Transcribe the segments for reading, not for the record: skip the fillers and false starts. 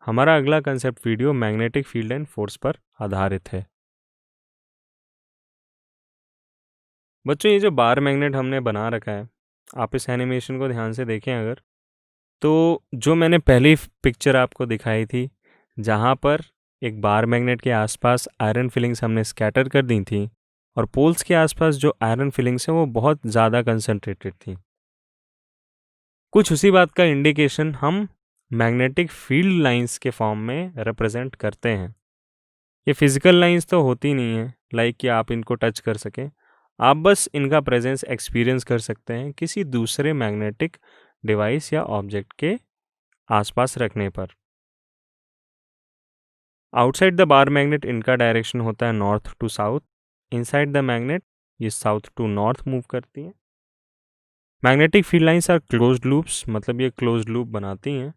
हमारा अगला concept video magnetic field and force पर आधारित है। बच्चों, ये जो बार मैग्नेट हमने बना रखा है, आप इस एनिमेशन को ध्यान से देखें अगर, तो जो मैंने पहली पिक्चर आपको दिखाई थी, जहाँ पर एक बार मैग्नेट के आसपास आयरन फिलिंग्स हमने स्कैटर कर दी थी और पोल्स के आसपास जो आयरन फिलिंग्स हैं वो बहुत ज़्यादा कंसंट्रेटेड थी। कुछ उसी बात का इंडिकेशन हम मैग्नेटिक फील्ड लाइंस के फॉर्म में रिप्रेजेंट करते हैं। ये फिजिकल लाइंस तो होती नहीं है लाइक कि आप इनको टच कर सकें, आप बस इनका प्रेजेंस एक्सपीरियंस कर सकते हैं किसी दूसरे मैग्नेटिक डिवाइस या ऑब्जेक्ट के आसपास रखने पर। आउटसाइड द बार मैग्नेट इनका डायरेक्शन होता है north to south, inside the magnet ये साउथ टू नॉर्थ मूव करती हैं। Magnetic field lines are closed loops, मतलब ये क्लोज्ड लूप बनाती हैं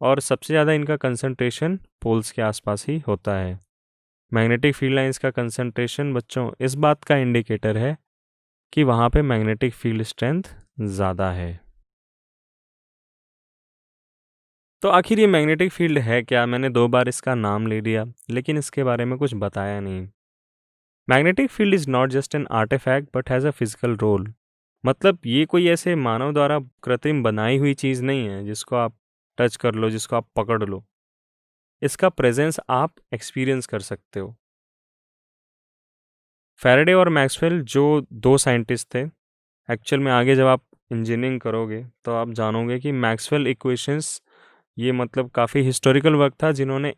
और सबसे ज़्यादा इनका कंसंट्रेशन पोल्स के आसपास ही होता है। मैग्नेटिक फील्ड लाइंस का कंसंट्रेशन बच्चों इस बात का इंडिकेटर है कि वहाँ पे मैग्नेटिक फील्ड स्ट्रेंथ ज़्यादा है। तो आखिर ये मैग्नेटिक फील्ड है क्या? मैंने 2 बार इसका नाम ले लिया, लेकिन इसके बारे में कुछ बताया नहीं। Magnetic field is not just an artifact but has a physical role. मतलब ये कोई ऐसे मानव द्वारा कृत्रिम बनाई हुई चीज़ नहीं है जिसको आप टच कर लो, जिसको आप पकड़ लो। इसका प्रेजेंस आप एक्सपीरियंस कर सकते हो। फैराडे और मैक्सवेल जो 2 साइंटिस्ट थे, एक्चुअल में आगे जब आप इंजीनियरिंग करोगे तो आप जानोगे कि मैक्सवेल इक्वेशंस ये मतलब काफ़ी हिस्टोरिकल वर्क था, जिन्होंने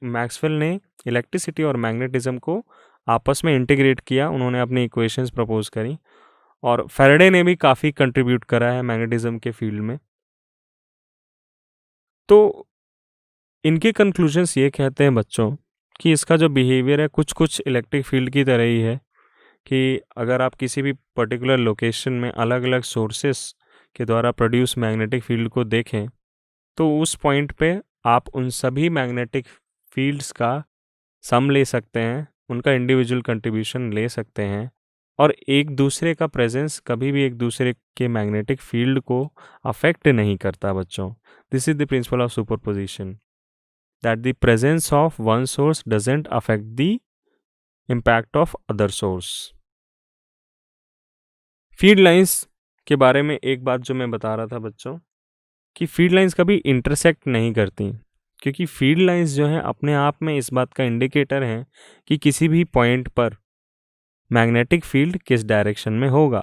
मैक्सवेल ने इलेक्ट्रिसिटी और मैग्नेटिज्म को आपस में इंटीग्रेट किया। उन्होंने अपनी इक्वेशंस प्रपोज करी और फैराडे ने भी काफ़ी कंट्रीब्यूट करा है मैग्नेटिज्म के फील्ड में। तो इनके कंक्लूजन्स ये कहते हैं बच्चों कि इसका जो बिहेवियर है कुछ कुछ इलेक्ट्रिक फील्ड की तरह ही है, कि अगर आप किसी भी पर्टिकुलर लोकेशन में अलग अलग सोर्सेस के द्वारा प्रोड्यूस मैग्नेटिक फील्ड को देखें तो उस पॉइंट पे आप उन सभी मैग्नेटिक फील्ड्स का सम ले सकते हैं, उनका इंडिविजुअल कंट्रीब्यूशन ले सकते हैं और एक दूसरे का प्रेजेंस कभी भी एक दूसरे के मैग्नेटिक फील्ड को अफेक्ट नहीं करता बच्चों। This is the principle of superposition, that the presence of one source doesn't affect the impact of other source. Field lines के बारे में एक बात जो मैं बता रहा था बच्चों, कि फील्ड लाइंस कभी इंटरसेक्ट नहीं करती, क्योंकि फील्ड लाइंस जो हैं अपने आप में इस बात का इंडिकेटर हैं कि किसी भी पॉइंट पर मैग्नेटिक फील्ड किस डायरेक्शन में होगा।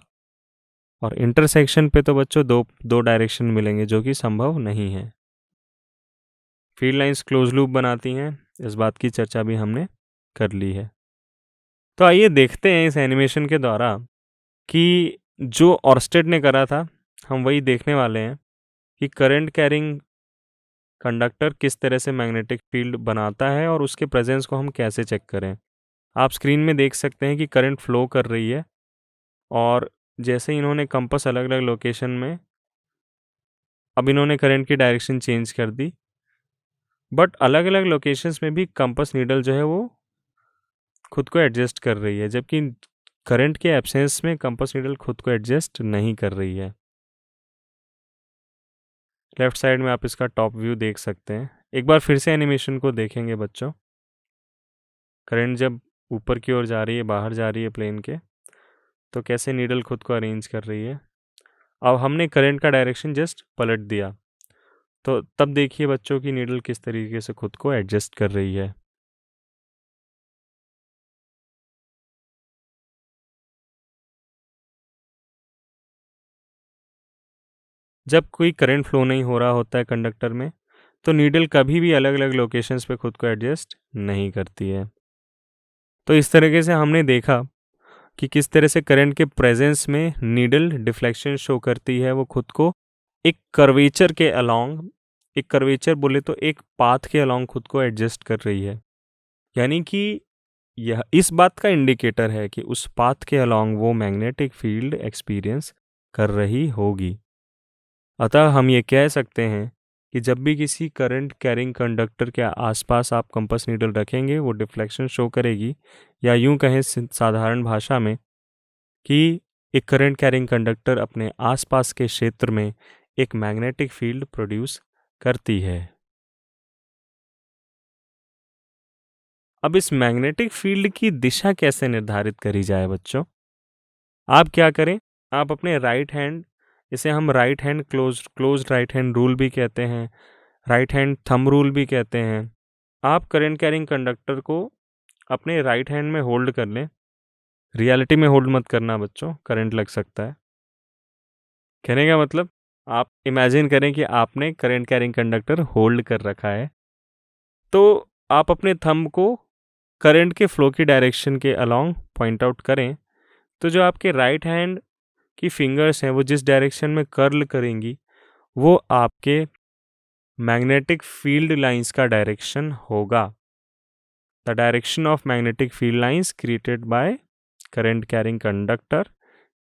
और इंटरसेक्शन पे तो बच्चों दो दो डायरेक्शन मिलेंगे जो कि संभव नहीं है। फील्ड लाइंस क्लोज लूप बनाती हैं, इस बात की चर्चा भी हमने कर ली है। तो आइए देखते हैं इस एनिमेशन के द्वारा कि जो ऑर्स्टेड ने करा था हम वही देखने वाले हैं कि करंट कैरिंग कंडक्टर किस तरह से मैग्नेटिक फील्ड बनाता है और उसके प्रेजेंस को हम कैसे चेक करें। आप स्क्रीन में देख सकते हैं कि करंट फ्लो कर रही है और जैसे ही इन्होंने कंपास अलग अलग लोकेशन में, अब इन्होंने करंट की डायरेक्शन चेंज कर दी, बट अलग अलग लोकेशंस में भी कंपास नीडल जो है वो खुद को एडजस्ट कर रही है, जबकि करंट के एब्सेंस में कंपास नीडल खुद को एडजस्ट नहीं कर रही है। लेफ्ट साइड में आप इसका टॉप व्यू देख सकते हैं। एक बार फिर से एनिमेशन को देखेंगे बच्चों। करंट जब ऊपर की ओर जा रही है, बाहर जा रही है प्लेन के, तो कैसे नीडल खुद को अरेंज कर रही है। अब हमने करंट का डायरेक्शन जस्ट पलट दिया, तो तब देखिए बच्चों की नीडल किस तरीके से खुद को एडजस्ट कर रही है। जब कोई करंट फ्लो नहीं हो रहा होता है कंडक्टर में, तो नीडल कभी भी अलग अलग लोकेशंस पे खुद को एडजस्ट नहीं करती है। तो इस तरीके से हमने देखा कि किस तरह से करंट के प्रेजेंस में नीडल डिफ्लेक्शन शो करती है, वो खुद को एक कर्वेचर के अलोंग, एक कर्वेचर बोले तो एक पाथ के अलोंग खुद को एडजस्ट कर रही है। यानी कि यह इस बात का इंडिकेटर है कि उस पाथ के अलोंग वो मैग्नेटिक फील्ड एक्सपीरियंस कर रही होगी। अतः हम ये कह सकते हैं कि जब भी किसी करंट कैरिंग कंडक्टर के आसपास आप कंपास नीडल रखेंगे वो डिफ्लेक्शन शो करेगी, या यूं कहें साधारण भाषा में कि एक करंट कैरिंग कंडक्टर अपने आसपास के क्षेत्र में एक मैग्नेटिक फील्ड प्रोड्यूस करती है। अब इस मैग्नेटिक फील्ड की दिशा कैसे निर्धारित करी जाए बच्चों? आप क्या करें, आप अपने राइट हैंड, इसे हम right hand close right hand rule भी कहते हैं, राइट हैंड थंब रूल भी कहते हैं। आप करंट कैरिंग कंडक्टर को अपने राइट हैंड में होल्ड कर लें। रियलिटी में होल्ड मत करना बच्चों, करंट लग सकता है। कहने का मतलब, आप इमेजिन करें कि आपने करंट कैरिंग कंडक्टर होल्ड कर रखा है, तो आप अपने थंब को करंट के फ्लो की डायरेक्शन के अलोंग पॉइंट आउट करें, तो जो आपके राइट हैंड की फिंगर्स हैं वो जिस डायरेक्शन में कर्ल करेंगी वो आपके मैग्नेटिक फील्ड लाइंस का डायरेक्शन होगा। The direction of magnetic field lines created by current carrying conductor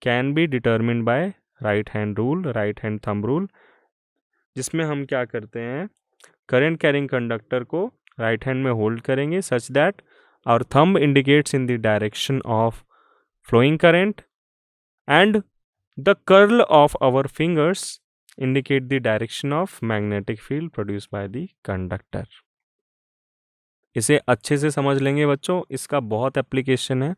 can be determined by right hand rule, right hand thumb rule, जिसमें हम क्या करते हैं, करंट कैरिंग कंडक्टर को राइट हैंड में hold करेंगे such that our thumb indicates in the direction of flowing current and the curl of our fingers indicate the direction of magnetic field produced by the conductor. इसे अच्छे से समझ लेंगे बच्चों, इसका बहुत एप्लीकेशन है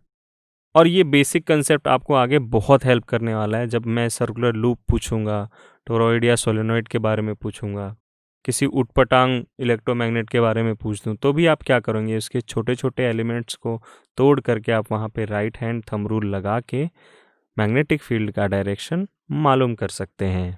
और ये बेसिक कंसेप्ट आपको आगे बहुत हेल्प करने वाला है। जब मैं सर्कुलर लूप पूछूंगा, टोरॉइड या सोलेनॉइड के बारे में पूछूंगा, किसी उटपटांग इलेक्ट्रोमैग्नेट के बारे में पूछ दूं, तो भी आप क्या करोगे, इसके छोटे छोटे एलिमेंट्स को तोड़ करके आप वहाँ पे राइट हैंड थंब रूल लगा के मैग्नेटिक फील्ड का डायरेक्शन मालूम कर सकते हैं।